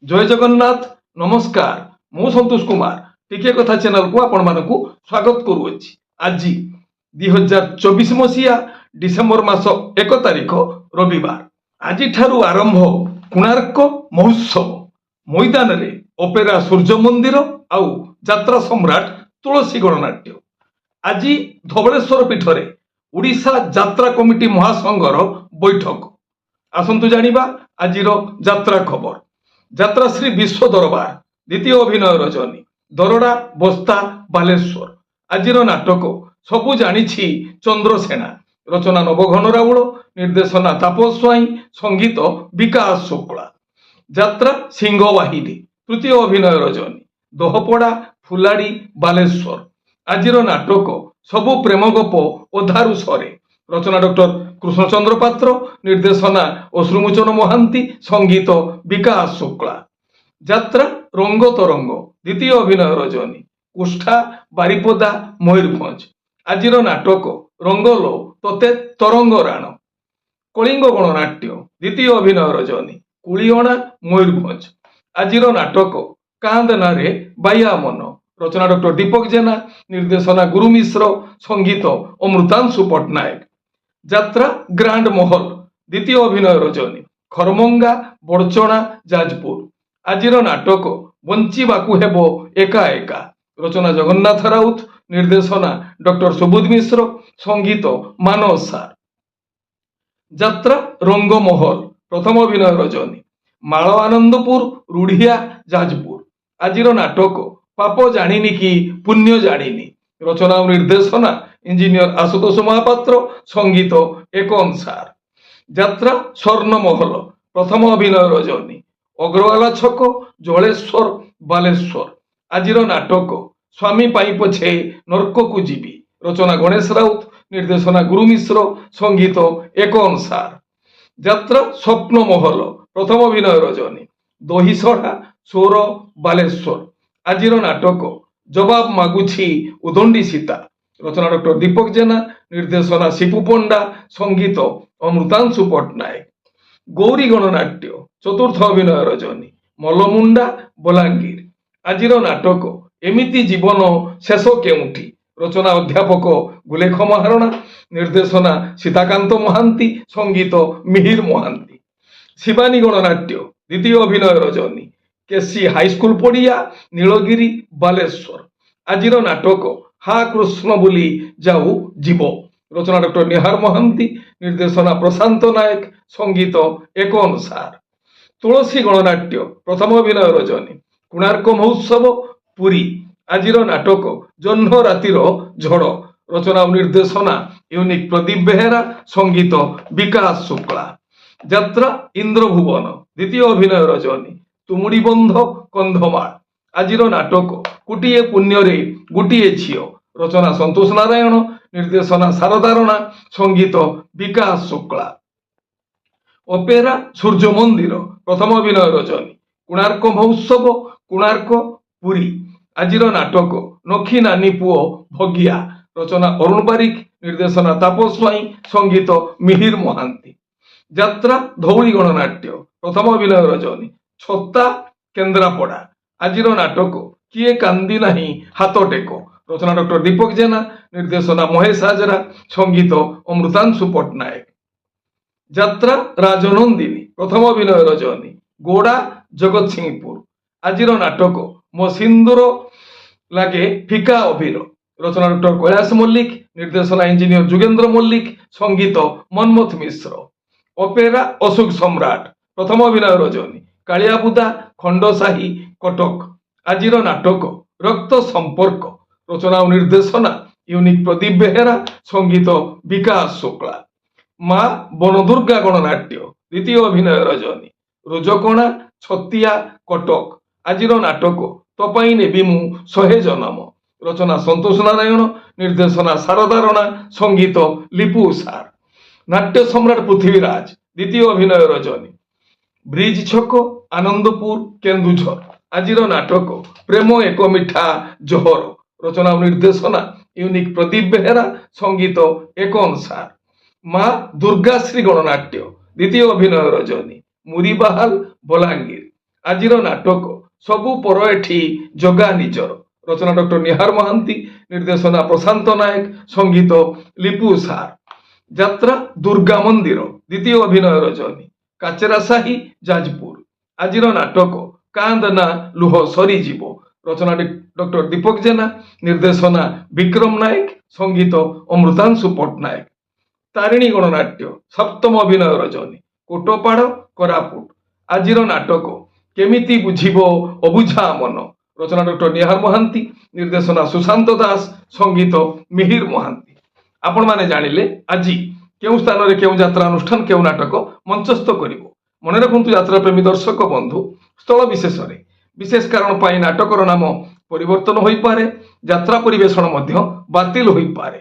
जय जगन्नाथ नमस्कार मु संतोष कुमार टिके कथा चैनल को आपण मानकु स्वागत करूछि। आज 2024 मसीहा डिसेम्बर मास 1 तारिख रविवार। आज ठारू आरंभ कोणार्क महोत्सव मैदान रे ओपेरा सूर्य मंदिर आउ यात्रा सम्राट तुलसी गणनाट्य। आज धवलेश्वर पीठरे ओडिशा यात्रा कमिटी महासंघर बैठक। आसंतु जानिबा आजिर यात्रा खबर। यात्रा श्री विश्व दरबार द्वितीय अभिनय रजनी दरड़ा बस्ता बालेश्वर। आजिर नाटक सबु जानिछि चंद्रसेना। रचना नवघन राउल, निर्देशना तापस स्वाई, संगीत विकास शुक्ला। यात्रा सिंहवाहिनी तृतीय अभिनय रजनी दोहपड़ा फुलाड़ी बालेश्वर। आजिर नाटक सबु प्रेम गप ओधारू सरे। रचना डॉक्टर कृष्णचंद्र पात्र, निर्देशना अश्रुमोचन महांती, संगीत विकास शुक्ला। यात्रा रंग तरंग द्वितीय अभिनय रजनी कुष्ठा बारिपदा मयूरभंज। आजिर नाटक रंगलो तोते तरंग राण। कलिंग गणनाट्य द्वितीय अभिनय रजनी कुलियणा मयूरभंज। आजिर नाटक कांदनारे बाया मन। रचना डॉक्टर दीपक जेना, निर्देशना गुरु मिश्र, संगीत अमृतांशु पट्टनायक। यात्रा ग्रांड महल द्वितीय अभिनय रजनी खरमंगा बड़चणा जाजपुर। आजिर नाटक बंचिबाकू हेबो एका एका। रचना जगन्नाथ राउत, निर्देशना डॉक्टर सुबोध मिश्र, संगीत मानव सार। यात्रा रंगमहल प्रथम अभिनय रजनी माल आनंदपुर रूढ़िया जाजपुर। आजिर नाटक पाप जानिनी कि पुण्य जानिनी। रचना और निर्देशना इंजीनियर आशुतोष महापात्र, संगीत एक अनुसार। यात्रा स्वर्णमहल प्रथम अभिनय रजनी अग्रवाला छक जलेश्वर बालेश्वर। आजिर नाटक स्वामी पाई पछे नर्क को जीवी। रचना गणेश राउत, निर्देशना गुरु मिश्र, संगीत एक अनुसार। यात्रा स्वप्नमहल प्रथम अभिनय रजनी दहीसढ़ा सोर बालेश्वर। आजिर नाटक जवाब मागुछि उदंडी सीता। रचना डॉक्टर दीपक जेना, निर्देशना शिपू पंडा, संगीत अमृतांशु पट्टनायक। गौरी गणनाट्य चतुर्थ अभिनय रजनी मलमुंडा बलांगीर। आजिर नाटक एमिति जीवन शेष केउठी। रचना अध्यापक गुलेख महारणा, निर्देशना सीताकांत महांती, संगीत मिहिर महांती। शिवानी गणनाट्य द्वितीय अभिनय रजनी केसी हाईस्कूल पड़िया नीलगिरी बालेश्वर। आजिर नाटक हा कृष्ण बोली जाऊ जीव। रचना डॉक्टर निहार महांती, निर्देशना प्रशांत नायक, संगीत एक अनुसार। तुलसी गणनाट्य प्रथम अभिनय रजनी कोणार्क महोत्सव पुरी। आजिर नाटक जह्न रातिर झड़। रचना और निर्देशना यूनिक प्रदीप बेहेरा, संगीत विकास शुक्ला। यात्रा इंद्रभुवन द्वितीय अभिनय रजनी तुमुड़ी बंध कंधमाल। आजिर नाटक गोटिए पुण्य गोटिए झील। रचना संतोष नारायण, निर्देशना शारदा राणा, संगीत विकास शुक्ला। ओपेरा सूर्य मंदिर प्रथम अभिनय रजनी कोणार्क महोत्सव कोणार्क पुरी। आजिर नाटक नखी नानी पुओ भगिया। रचना अरुण बारिक, निर्देशना तापस स्वाई, संगीत मिहिर महांती। यात्रा धौली गणनाट्य प्रथम अभिनय रजनी छत्ता केन्द्रापड़ा। आजिर नाटक किए कांदी नाही हाथ टेक। रचना डॉक्टर दीपक जेना, निर्देशना महेश हाजरा, संगीत अमृतांशु पट्टनायक। यात्रा राजनंदिनी प्रथम अभिनय रजनी गोड़ा जगत सिंहपुर। आजिर नाटक मो सिंदूर लागे फिका अबीर। रचना डॉक्टर कैलाश मल्लिक, निर्देशना इंजीनियर जुगेंद्र मल्लिक, संगीत मनमथ मिश्र। ओपेरा अशोक सम्राट प्रथम अभिनय रजनी कालियाबुदा खंडसाही कटक। आजिर नाटक रक्त संपर्क। रचना और निर्देशना यूनिक प्रदीप बेहेरा, संगीत विकास शुक्ला। माँ बनदुर्गा गणनाट्य द्वितीय अभिनय रजनी रोजकणा छतिया कटक। आजिर नाटक तोपाई नेबी मु शहे जन्म। रचना संतोष नारायण, निर्देशना शारदा राणा, संगीत लिपु सार। नाट्य सम्राट पृथ्वीराज द्वितीय अभिनय रजनी ब्रिज छक आनंदपुर केन्दुझर। आजिर नाटक प्रेम एक मिठा जोहर। रचना और निर्देशना यूनिक प्रदीप बेहेरा, संगीत एक अनुसार। माँ दुर्गाश्री गणनाट्य द्वितीय अभिनय रजनी मुरीबाहाल बलांगीर। ଆଜିର ନାଟକ ସବୁ ପର ଏଠି ଜଗା ନିଜର। ରଚନା ଡକ୍ଟର ନିହାର ମହାନ୍ତି, ନିର୍ଦ୍ଦେଶନା ପ୍ରଶାନ୍ତ ନାୟକ, ସଙ୍ଗୀତ ଲିପୁ ସାର୍। ଯାତ୍ରା ଦୁର୍ଗା ମନ୍ଦିର, ଦ୍ୱିତୀୟ ଅଭିନୟ ରଜନୀ, କାଚେରା ସାହି, ଯାଜପୁର। ଆଜିର ନାଟକ କାନ୍ଦ ନା ଲୁହ ସରିଯିବ। ରଚନା ଡକ୍ଟର ଦୀପକ ଜେନା, ନିର୍ଦ୍ଦେଶନା ବିକ୍ରମ ନାୟକ, ସଙ୍ଗୀତ ଅମୃତାଂଶୁ ପଟ୍ଟନାୟକ। ତାରିଣୀ ଗଣନାଟ୍ୟ, ସପ୍ତମ ଅଭିନୟ ରଜନୀ, କୋଟପାଡ଼, କୋରାପୁଟ। ଆଜିର ନାଟକ କେମିତି ବୁଝିବ ଅବୁଝା ମନ। ରଚନା ଡକ୍ଟର ନିହାର ମହାନ୍ତି, ନିର୍ଦ୍ଦେଶନା ସୁଶାନ୍ତ ଦାସ, ସଙ୍ଗୀତ ମିହିର ମହାନ୍ତି। ଆପଣମାନେ ଜାଣିଲେ ଆଜି କେଉଁ ସ୍ଥାନରେ କେଉଁ ଯାତ୍ରା ଅନୁଷ୍ଠାନ କେଉଁ ନାଟକ ମଞ୍ଚସ୍ଥ କରିବ। ମନେ ରଖନ୍ତୁ ଯାତ୍ରାପ୍ରେମୀ ଦର୍ଶକ ବନ୍ଧୁ, ସ୍ଥଳ ବିଶେଷରେ ବିଶେଷ କାରଣ ପାଇଁ ନାଟକର ନାମ ପରିବର୍ତ୍ତନ ହୋଇପାରେ, ଯାତ୍ରା ପରିବେଷଣ ମଧ୍ୟ ବାତିଲ ହୋଇପାରେ।